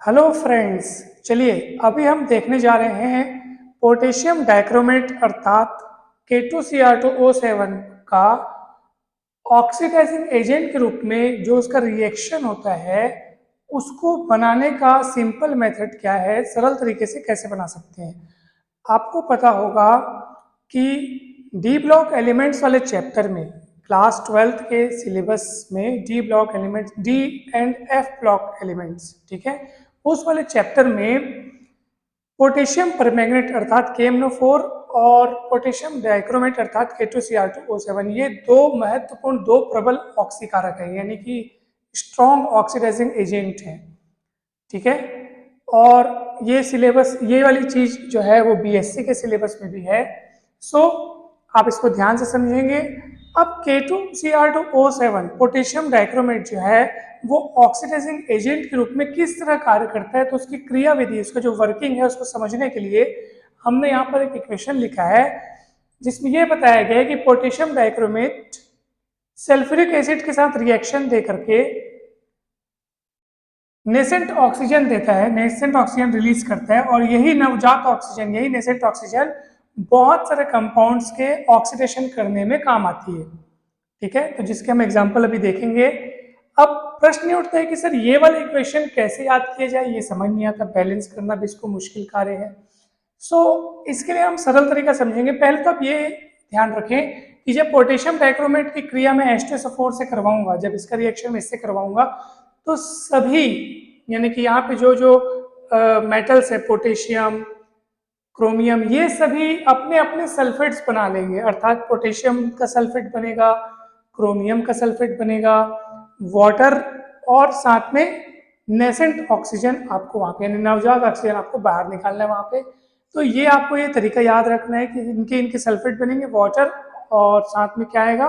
Hello friends. चलिए अभी हम देखने जा रहे हैं पोटेशियम डाइक्रोमेट अर्थात K2Cr2O7 का ऑक्सीडाइजिंग एजेंट के रूप में जो उसका रिएक्शन होता है उसको बनाने का सिंपल मेथड क्या है, सरल तरीके से कैसे बना सकते हैं। आपको पता होगा कि डी ब्लॉक एलिमेंट्स वाले चैप्टर में क्लास 12th के सिलेबस में D block elements, D and F block elements, ठीक है, उस वाले चैप्टर में पोटेशियम परमैंगनेट अर्थात KMnO4 और पोटेशियम डाइक्रोमेट अर्थात K2Cr2O7 ये दो महत्वपूर्ण, दो प्रबल ऑक्सीकारक है, यानी कि स्ट्रॉन्ग ऑक्सीडाइजिंग एजेंट है, ठीक है। और ये सिलेबस, ये वाली चीज जो है वो BSc के सिलेबस में भी है। सो आप इसको ध्यान से समझेंगे। अब K2Cr2O7 पोटेशियम डाइक्रोमेट जो है वो ऑक्सीडाइजिंग एजेंट के रूप में किस तरह कार्य करता है, तो उसकी क्रियाविधि, उसका जो वर्किंग है उसको समझने के लिए हमने यहाँ पर एक इक्वेशन लिखा है जिसमें यह बताया गया है कि पोटेशियम डाइक्रोमेट सल्फ्यूरिक एसिड के साथ रिएक्शन दे करके नेसेंट ऑक्सीजन देता है, नेसेंट ऑक्सीजन रिलीज करता है, और यही नवजात ऑक्सीजन, यही नेसेंट ऑक्सीजन बहुत सारे कंपाउंड्स के ऑक्सीडेशन करने में काम आती है, ठीक है। तो जिसके हम एग्जांपल अभी देखेंगे। अब प्रश्न ये उठता है कि सर ये वाला इक्वेशन कैसे याद किया जाए, ये समझ नहीं आता, बैलेंस करना भी इसको मुश्किल कार्य है। इसके लिए हम सरल तरीका समझेंगे। पहले तो आप ये ध्यान रखें कि जब पोटेशियम डाइक्रोमेट की क्रिया में H2SO4 से करवाऊंगा, जब इसका रिएक्शन में इससे करवाऊंगा, तो सभी यानी कि यहाँ पे जो जो मेटल्स है, पोटेशियम, क्रोमियम, ये सभी अपने अपने सल्फेट्स बना लेंगे, अर्थात पोटेशियम का सल्फेट बनेगा, क्रोमियम का सल्फेट बनेगा, वाटर, और साथ में नेसेंट ऑक्सीजन आपको वहाँ पे, यानी नवजात ऑक्सीजन आपको बाहर निकालना है वहाँ पे। तो ये आपको ये तरीका याद रखना है कि इनके इनके सल्फेट बनेंगे, वाटर और साथ में क्या आएगा,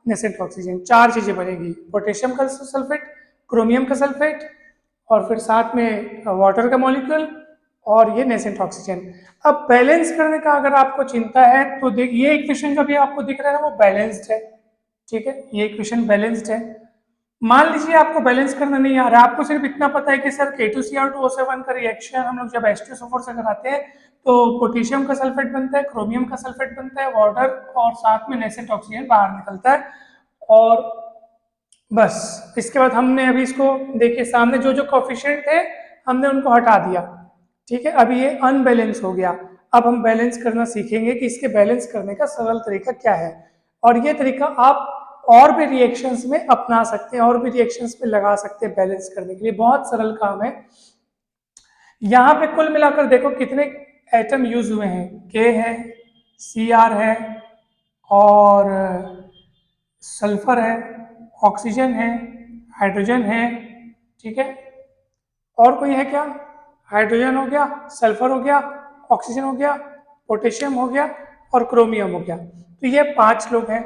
नेसेंट ऑक्सीजन। चार चीजें बनेगी, पोटेशियम का सल्फेट, क्रोमियम का सल्फेट, और फिर साथ में वाटर का मॉलिक्यूल, और ये नेसेंट ऑक्सीजन। अब बैलेंस करने का अगर आपको चिंता है तो देख, ये इक्वेशन जो भी आपको दिख रहा है ना वो बैलेंस्ड है, ठीक है, ये इक्वेशन बैलेंस्ड है। मान लीजिए आपको बैलेंस करना नहीं आ रहा, आपको सिर्फ इतना पता है कि सर K2Cr2O7 का रिएक्शन हम लोग जब H2SO4 से कराते हैं तो पोटेशियम का सल्फेट बनता है, क्रोमियम का सल्फेट बनता है, वाटर और साथ में नेसेंट ऑक्सीजन बाहर निकलता है, और बस। इसके बाद हमने अभी इसको देखिए, सामने जो जो कोफिशिएंट है हमने उनको हटा दिया, ठीक है। अभी ये अनबैलेंस हो गया। अब हम बैलेंस करना सीखेंगे कि इसके बैलेंस करने का सरल तरीका क्या है, और ये तरीका आप और भी रिएक्शंस में अपना सकते हैं, और भी रिएक्शंस में लगा सकते हैं बैलेंस करने के लिए। बहुत सरल काम है। यहाँ पे कुल मिलाकर देखो कितने एटम यूज हुए हैं, K है, Cr है, और सल्फर है, ऑक्सीजन है, हाइड्रोजन है, ठीक है। और कोई है क्या, हाइड्रोजन हो गया, सल्फर हो गया, ऑक्सीजन हो गया, पोटेशियम हो गया, और क्रोमियम हो गया। तो ये 5 लोग हैं।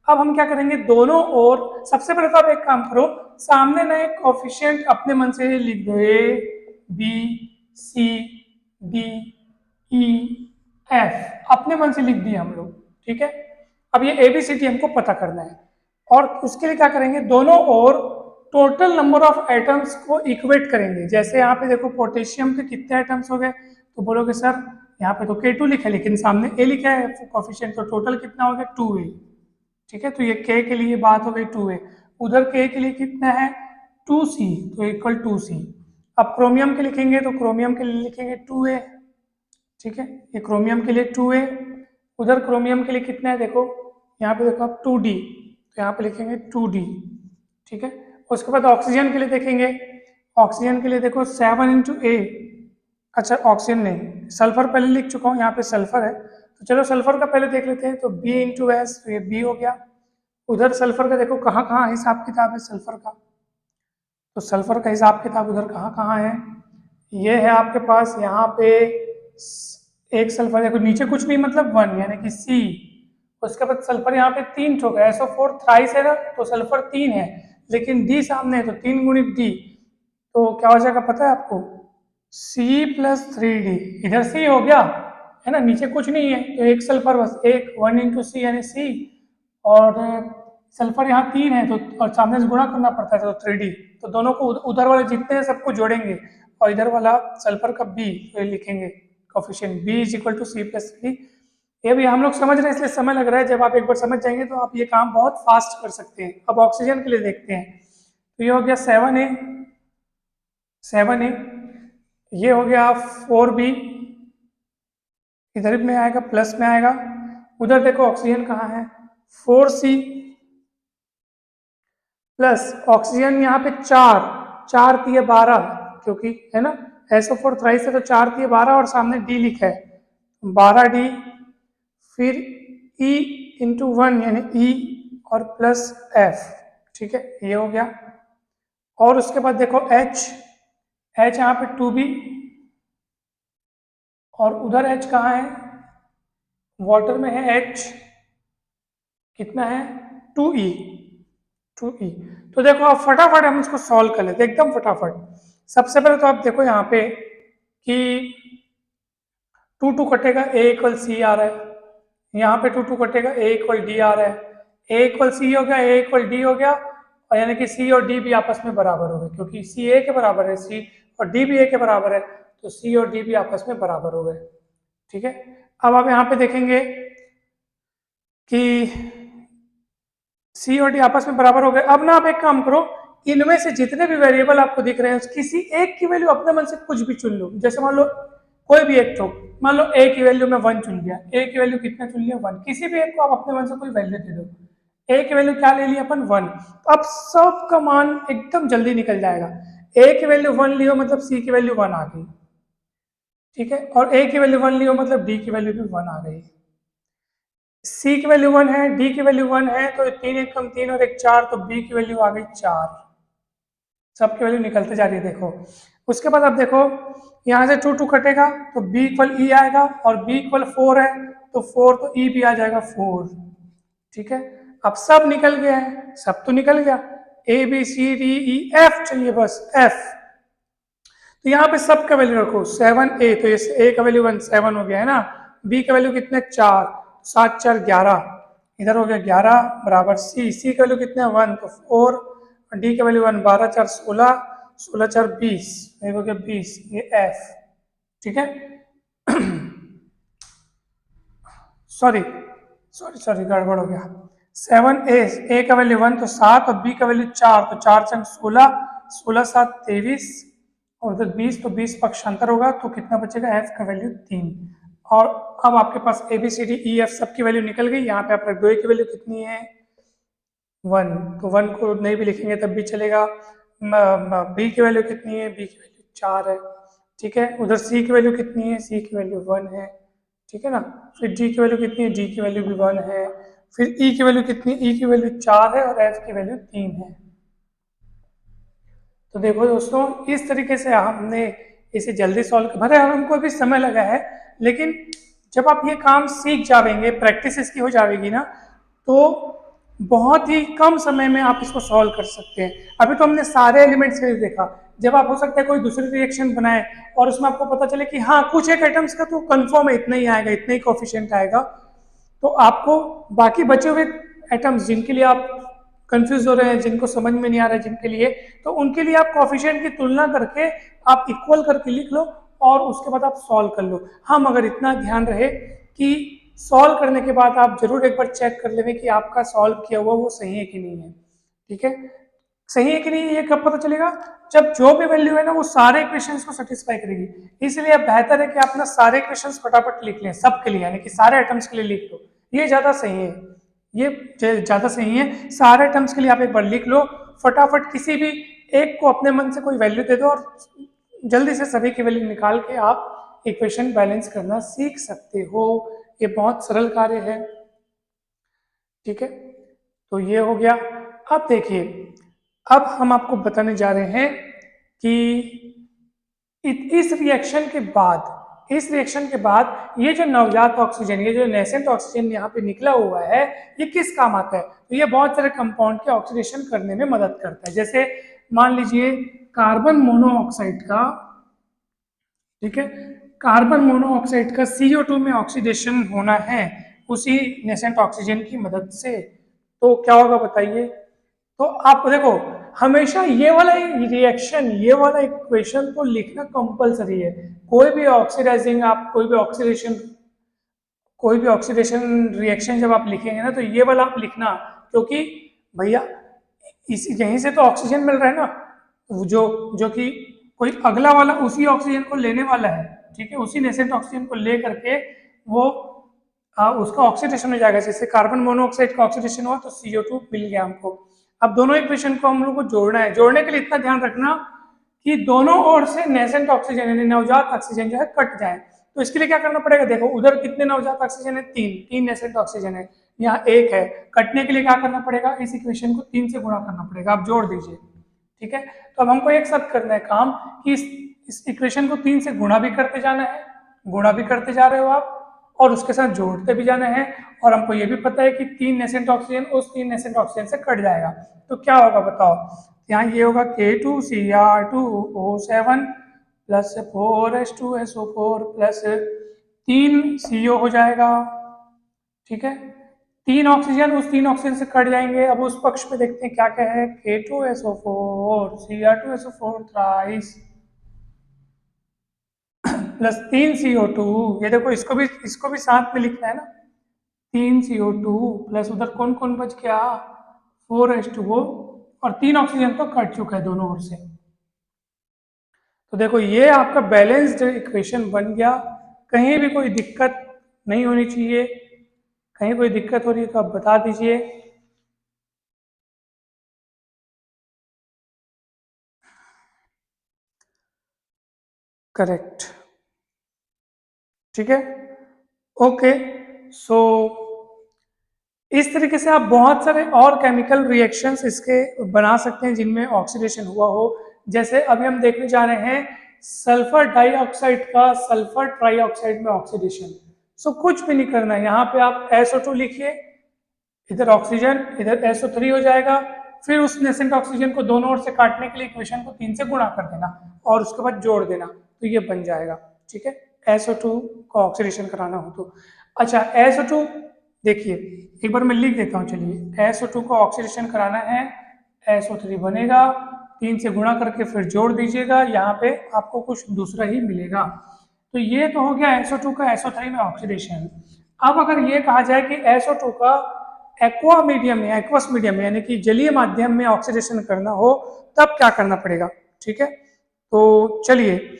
अब हम क्या करेंगे, दोनों ओर सबसे पहले तो आप एक काम करो, सामने नए कोफिशिएंट अपने मन से लिख दो, A B C D E F, अपने मन से लिख दिए हम लोग, ठीक है। अब ये ABCD हमको पता करना है, और उसके लिए क्या करेंगे, दोनों ओर टोटल नंबर ऑफ एटम्स को इक्वेट करेंगे। जैसे यहाँ पे देखो पोटेशियम के कितने एटम्स हो गए, तो बोलोगे सर यहाँ पे तो K2 लिखा है लेकिन सामने A लिखा है कोफिशिएंट, तो टोटल कितना हो गया, 2A, ठीक है। तो ये K के लिए बात हो गई 2A, उधर K के लिए कितना है 2C, तो इक्वल 2C। अब क्रोमियम के लिखेंगे तो क्रोमियम के लिए लिखेंगे 2A, ठीक है, ये क्रोमियम के लिए 2A। उधर क्रोमियम के लिए कितना है देखो, यहाँ पे देखो आप 2D, तो यहाँ पे लिखेंगे 2D, ठीक है। उसके बाद ऑक्सीजन के लिए देखेंगे, ऑक्सीजन के लिए देखो 7 × A, अच्छा ऑक्सीजन नहीं, सल्फर पहले लिख चुका हूँ, यहाँ पे सल्फर है, तो चलो सल्फर का पहले देख लेते हैं, तो B × S, तो ये B हो गया। उधर सल्फर का देखो कहाँ कहाँ हिसाब किताब है सल्फर का, तो सल्फर का हिसाब किताब उधर कहाँ कहाँ है, ये है आपके पास यहाँ पे एक सल्फर, देखो नीचे कुछ नहीं मतलब 1 यानी कि C। उसके बाद सल्फर यहाँ पे 3 ठोक है, SO4 थ्राइस है ना, तो सल्फर 3 है, लेकिन D सामने है तो 3 × D, तो क्या हो जाएगा पता है आपको, C+3D, इधर C हो गया है ना, नीचे कुछ नहीं है, तो एक सल्फर बस, एक 1 × C यानी C, और सल्फर यहाँ 3 है तो और सामने से गुणा करना पड़ता है तो 3D, तो दोनों को उधर वाले जितने हैं सबको जोड़ेंगे और इधर वाला सल्फर का B तो ये लिखेंगे coefficient B is equal to C+3। ये भी हम लोग समझ रहे हैं इसलिए समय लग रहा है, जब आप एक बार समझ जाएंगे तो आप ये काम बहुत फास्ट कर सकते हैं। अब ऑक्सीजन के लिए देखते हैं, तो ये हो गया 7A, ये हो गया 4B, इधर में आएगा प्लस में आएगा, उधर देखो ऑक्सीजन कहाँ है 4C प्लस ऑक्सीजन यहाँ पे 4 3 12 क्योंकि है ना SO4 थ्राइस है तो 4 3 12 और सामने D लिखा है 12D, फिर E इंटू 1 यानी E और प्लस F, ठीक है ये हो गया। और उसके बाद देखो H यहाँ पे 2B और उधर H कहाँ है, वाटर में है H कितना है 2E। तो देखो आप फटाफट हम इसको सॉल्व कर लेते हैं एकदम फटाफट। सबसे पहले तो आप देखो यहाँ पे कि 2 कटेगा A इक्वल C आ रहा है, यहाँ पे 2 कटेगा A इक्वल D आ रहा है, A इक्वल C हो गया, A इक्वल D हो गया, और यानी कि C और D भी आपस में बराबर हो गए क्योंकि C A के बराबर है, C और D भी A के बराबर है, तो C और D भी आपस में बराबर हो गए, ठीक है। अब आप यहाँ पे देखेंगे कि C और D आपस में बराबर हो गए। अब ना आप एक काम करो, इनमें से जितने भी वेरिएबल आपको दिख रहे हैं किसी एक की वैल्यू अपने मन से कुछ भी चुन लो। जैसे मान लो कोई भी एक तो मान लो A की वैल्यू में 1 चुन लिया, A की वैल्यू कितना चुन लिया 1, किसी भी एक को आप अपने मन से कोई वैल्यू दे दो। A की वैल्यू क्या ले लिया अपन 1, तो अब सब का मान एकदम जल्दी निकल जाएगा। A की वैल्यू 1 लियो मतलब C की वैल्यू 1 आ गई, ठीक है, और A की वैल्यू 1 लियो मतलब D की वैल्यू भी 1 आ गई। C की वैल्यू 1 है, D की वैल्यू 1 है, तो 3 1 कम 3 और 1 4, तो B की वैल्यू आ गई 4। सबकी वैल्यू निकलते जा रही है देखो। उसके बाद आप देखो यहाँ से 2 कटेगा तो B इक्वल E आएगा, और B इक्वल 4 है तो 4 तो E भी आ जाएगा 4, ठीक है। अब सब निकल गया है, सब तो निकल गया, A B C D E F चाहिए बस F। तो यहाँ पे सब का वैल्यू रखो 7A, तो ये A का वैल्यू 7 हो गया है ना, B का वैल्यू कितने 4, 7 4 11, इधर हो गया 11 बराबर C का वैल्यू कितने 1 तो 4, D का वैल्यू 1 12 4 16, 16 4 20, ये हो गया 20, ये F, ठीक है। सॉरी गड़बड़ हो गया। 7A का वैल्यू 1 तो 7 और B का वैल्यू 4, तो 4 चंग 16, 16 7 23 और उधर 20, तो 20 पक्षांतर होगा तो कितना बचेगा F का वैल्यू 3। और अब आपके पास ABCDEF सबकी वैल्यू निकल गई। यहाँ पे आप रख दो A की वैल्यू कितनी है 1, तो 1 को नहीं भी लिखेंगे तब भी चलेगा। B की वैल्यू कितनी है, B की वैल्यू 4 है, ठीक है। उधर C की वैल्यू कितनी है, C की वैल्यू 1 है, ठीक है ना। फिर D की वैल्यू कितनी है, D की वैल्यू भी 1 है। फिर E की वैल्यू कितनी है, E की वैल्यू 4 है और F की वैल्यू 3 है। तो देखो दोस्तों इस तरीके से हमने इसे जल्दी सॉल्व कर, भले हमको भी समय लगा है, लेकिन जब आप ये काम सीख जाएंगे, प्रैक्टिस इसकी हो जाएगी ना, तो बहुत ही कम समय में आप इसको सॉल्व कर सकते हैं। अभी तो हमने सारे एलिमेंट्स के लिए देखा, जब आप हो सकता है कोई दूसरी रिएक्शन बनाए और उसमें आपको पता चले कि हाँ कुछ एक आइटम्स का तो कंफर्म है इतना ही आएगा, इतना ही कोफिशिएंट आएगा, तो आपको बाकी बचे हुए आइटम्स जिनके लिए आप कंफ्यूज हो रहे हैं, जिनको समझ में नहीं आ रहा है जिनके लिए, तो उनके लिए आप कोफिशिएंट की तुलना करके आप इक्वल करके लिख लो और उसके बाद आप सॉल्व कर लो। हाँ मगर इतना ध्यान रहे कि सॉल्व करने के बाद आप जरूर एक बार चेक कर लेंगे कि आपका सॉल्व किया हुआ वो सही है कि नहीं है, ठीक है। सही है कि नहीं ये कब पता चलेगा, जब जो भी वैल्यू है ना वो सारे इक्वेशंस को सेटिस्फाई करेगी। इसलिए अब बेहतर है कि आप ना सारे इक्वेशंस फटाफट लिख लें सबके लिए, यानी कि सारे आइटम्स के लिए लिख लो, ये ज्यादा सही है, ये ज्यादा सही है। सारे टर्म्स के लिए आप एक बार लिख लो फटाफट, किसी भी एक को अपने मन से कोई वैल्यू दे दो और जल्दी से सभी की वैल्यू निकाल के आप इक्वेशन बैलेंस करना सीख सकते हो। ये बहुत सरल कार्य है, ठीक है। तो ये हो गया। अब देखिए, अब हम आपको बताने जा रहे हैं कि इस रिएक्शन के बाद ये जो नवजात ऑक्सीजन, ये जो नेसेंट ऑक्सीजन यहाँ पे निकला हुआ है, ये किस काम आता है, तो ये बहुत सारे कंपाउंड के ऑक्सीडेशन करने में मदद करता है। जैसे मान लीजिए कार्बन मोनोऑक्साइड का, ठीक है, कार्बन मोनोऑक्साइड का CO2 में ऑक्सीडेशन होना है उसी नेसेंट ऑक्सीजन की मदद से, तो क्या होगा बताइए। तो आप देखो हमेशा ये वाला रिएक्शन, ये वाला इक्वेशन तो लिखना कंपलसरी है। कोई भी ऑक्सीडाइजिंग, आप कोई भी ऑक्सीडेशन रिएक्शन जब आप लिखेंगे ना, तो ये वाला आप लिखना, क्योंकि भैया इसी यहीं से तो ऑक्सीजन मिल रहा है ना, जो जो कि कोई अगला वाला उसी ऑक्सीजन को लेने वाला है, ठीक है, उसी नेसेंट ऑक्सीजन को ले करके वो उसका ऑक्सीडेशन हो जाएगा। जैसे कार्बन मोनोऑक्साइड का ऑक्सीडेशन हुआ तो CO2 मिल गया हमको। अब दोनों इक्वेशन को हम लोग को जोड़ना है। जोड़ने के लिए इतना ध्यान रखना कि दोनों ओर से नेसेंट ऑक्सीजन यानी नवजात ऑक्सीजन जो है कट जाए। तो इसके लिए क्या करना पड़ेगा, देखो उधर कितने नवजात ऑक्सीजन है, तीन नेसेंट ऑक्सीजन है, यहाँ एक है। कटने के लिए क्या करना पड़ेगा, इस इक्वेशन को 3 से गुणा करना पड़ेगा, आप जोड़ दीजिए, ठीक है। तो अब हमको एक साथ करना है काम कि इस इक्वेशन को 3 से गुणा भी करते जाना है, गुणा भी करते जा रहे हो आप, और उसके साथ जोड़ते भी जाना है। और हमको ये भी पता है कि 3 नेसेंट ऑक्सीजन उस 3 नेसेंट ऑक्सीजन से कट जाएगा। तो क्या होगा बताओ, यहाँ ये होगा K2Cr2O7 plus 4H2SO4 plus 3 CO हो जाएगा, ठीक है। 3 ऑक्सीजन उस 3 ऑक्सीजन से कट जाएंगे। अब उस पक्ष पे देखते हैं क्या क्या है, K2SO4 Cr2SO4 thrice plus 3 CO2, ये देखो इसको भी साथ में लिखना है ना, 3 CO2 प्लस उधर कौन कौन बच गया, 4H2O, और 3 ऑक्सीजन तो कट चुका है दोनों ओर से। तो देखो ये आपका बैलेंस्ड इक्वेशन बन गया। कहीं भी कोई दिक्कत नहीं होनी चाहिए, कहीं कोई दिक्कत हो रही है तो आप बता दीजिए। करेक्ट, ठीक है, ओके। सो इस तरीके से आप बहुत सारे और केमिकल रिएक्शंस इसके बना सकते हैं जिनमें ऑक्सीडेशन हुआ हो। जैसे अभी हम देखने जा रहे हैं सल्फर डाइऑक्साइड का सल्फर ट्राइऑक्साइड में ऑक्सीडेशन। सो कुछ भी नहीं करना है, यहाँ पे आप SO2 लिखिए, इधर ऑक्सीजन, इधर SO3 हो जाएगा। फिर उस नेसेंट ऑक्सीजन को दोनों ओर से काटने के लिए इक्वेशन को 3 से गुणा कर देना और उसके बाद जोड़ देना, तो ये बन जाएगा, ठीक है। SO2 को ऑक्सीडेशन कराना हो तो। अच्छा SO2 देखिए एक बार मैं लिख देता हूँ, चलिए SO2 को ऑक्सीडेशन कराना है, SO3 बनेगा, 3 से गुणा करके फिर जोड़ दीजिएगा, यहाँ पे आपको कुछ दूसरा ही मिलेगा। तो ये तो हो गया SO2 का SO3 में ऑक्सीडेशन। अब अगर ये कहा जाए कि SO2 का एक्वा मीडियम में, एक्वस मीडियम में यानी कि जलीय माध्यम में ऑक्सीडेशन करना हो तब क्या करना पड़ेगा, ठीक है। तो चलिए,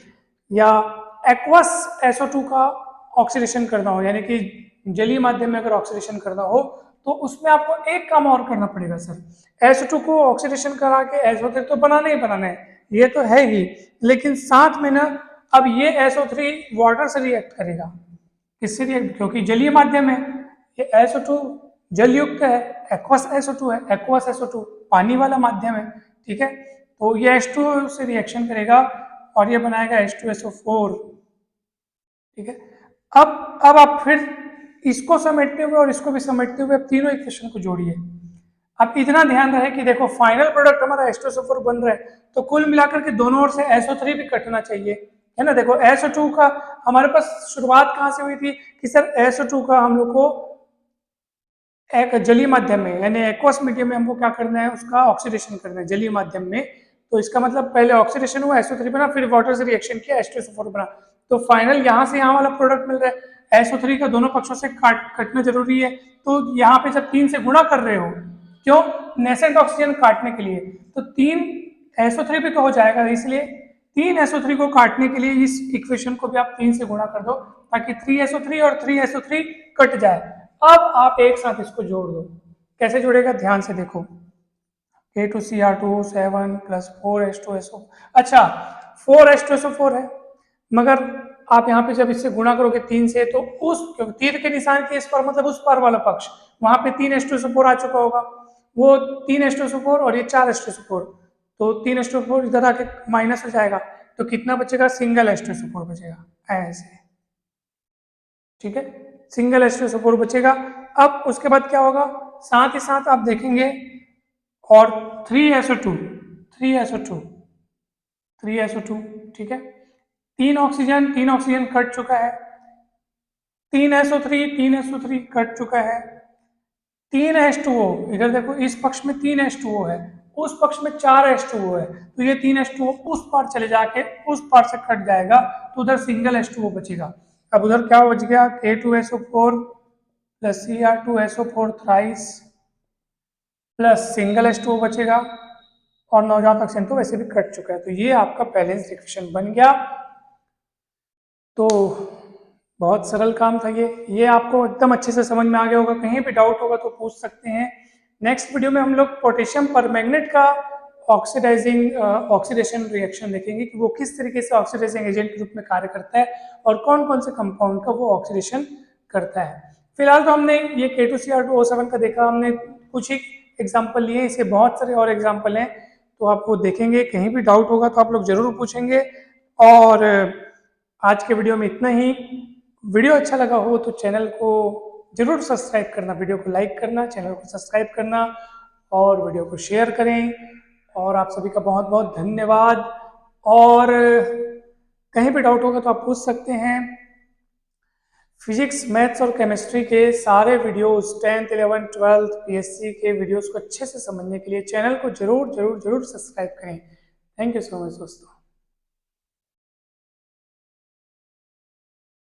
या एक्वस SO2 का ऑक्सीडेशन करना हो यानी कि जलीय माध्यम में अगर ऑक्सीडेशन करना हो तो उसमें आपको एक काम और करना पड़ेगा सर। SO2 को ऑक्सीडेशन करा के SO3 तो बनाना ही बनाना है, ये तो है ही, लेकिन साथ में ना अब ये SO3 वाटर से रिएक्ट करेगा। किससे रिएक्ट, क्योंकि जलीय माध्यम है, ये SO2 जल युक्त है, एक्वस SO2 है, एक्वस SO2 पानी वाला माध्यम है, ठीक है। तो ये H2O से रिएक्शन करेगा और ये बनाएगा H2SO4, ठीक है। अब आप फिर इसको समेटते हुए और इसको भी समेटते हुए अब तीनों इक्वेशन को जोड़िए। अब इतना ध्यान रहे कि देखो फाइनल प्रोडक्ट हमारा H2SO4 बन रहा है, तो कुल मिलाकर के दोनों ओर से SO3 भी कटना चाहिए, है ना। देखो SO2 का हमारे पास शुरुआत कहाँ से हुई थी कि सर SO2 का हम लोग को एक जलीय माध्यम में यानी एक्वस मीडियम में हमको क्या करना है, उसका ऑक्सीडेशन करना है जलीय माध्यम में। तो इसका मतलब पहले ऑक्सीडेशन हुआ, SO3 बना, फिर वाटर से रिएक्शन किया, H2SO4 बना। तो फाइनल यहाँ से यहाँ वाला प्रोडक्ट मिल रहा है, SO3 का दोनों पक्षों से कटना जरूरी है। तो यहाँ पे जब 3 से गुणा कर रहे हो, क्यों, नेसेंट ऑक्सीजन काटने के लिए, तो 3 SO3 भी तो हो जाएगा, इसलिए 3 SO3 को काटने के लिए इस इक्वेशन को भी आप 3 से गुणा कर दो ताकि 3SO3 और 3SO3 कट जाए। अब आप एक साथ इसको जोड़ दो, कैसे जोड़ेगा ध्यान से देखो, K2Cr2O7 प्लस 4H2SO, अच्छा 4H2SO4 है, मगर आप यहाँ पे जब इससे गुणा करोगे 3 से तो उस तीर के निशान के इस पर मतलब उस पर वाला पक्ष, वहां पे 3H2SO4 आ चुका होगा, वो 3H2SO4 और ये 4H2SO4, तो 3H2SO4 इधर आके माइनस हो जाएगा, तो कितना बचेगा, सिंगल H2SO4 बचेगा ऐसे, ठीक है, सिंगल H2SO4 बचेगा। अब उसके बाद क्या होगा, साथ ही साथ आप देखेंगे और 3SO2 3SO2 3SO2, ठीक है, तीन ऑक्सीजन कट चुका है, 3SO3 कट चुका है, 3 H2O, इधर देखो इस पक्ष में 3 H2O है, उस पक्ष में 4 H2O है, तो ये 3 H2O उस पार चले जाके उस पार से कट जाएगा, तो उधर सिंगल H2O बचेगा। अब उधर क्या बच गया, K2SO4 plus Cr2SO4 thrice plus single H2O बचेगा, और नवजात ऑक्सीजन तो वैसे भी कट चुका है। तो ये आपका बैलेंस इक्वेशन बन गया। तो बहुत सरल काम था ये आपको एकदम अच्छे से समझ में आ गया होगा। कहीं भी डाउट होगा तो पूछ सकते हैं। नेक्स्ट वीडियो में हम लोग पोटेशियम परमैंगनेट का ऑक्सीडेशन रिएक्शन देखेंगे कि वो किस तरीके से ऑक्सीडाइजिंग एजेंट के रूप में कार्य करता है और कौन कौन से कंपाउंड का वो ऑक्सीडेशन करता है। फिलहाल तो हमने ये K2Cr2O7 का देखा, हमने कुछ ही एग्जाम्पल लिए, इसके बहुत सारे और एग्जाम्पल हैं, तो आप वो देखेंगे। कहीं भी डाउट होगा तो आप लोग जरूर पूछेंगे। और आज के वीडियो में इतना ही। वीडियो अच्छा लगा हो तो चैनल को जरूर सब्सक्राइब करना, वीडियो को लाइक करना, चैनल को सब्सक्राइब करना और वीडियो को शेयर करें। और आप सभी का बहुत बहुत धन्यवाद। और कहीं भी डाउट होगा तो आप पूछ सकते हैं। फिजिक्स, मैथ्स और केमिस्ट्री के सारे videos 10th, 11th, 12th PSC के वीडियोस को अच्छे से समझने के लिए चैनल को जरूर जरूर जरूर सब्सक्राइब करें। थैंक यू सो मच दोस्तों।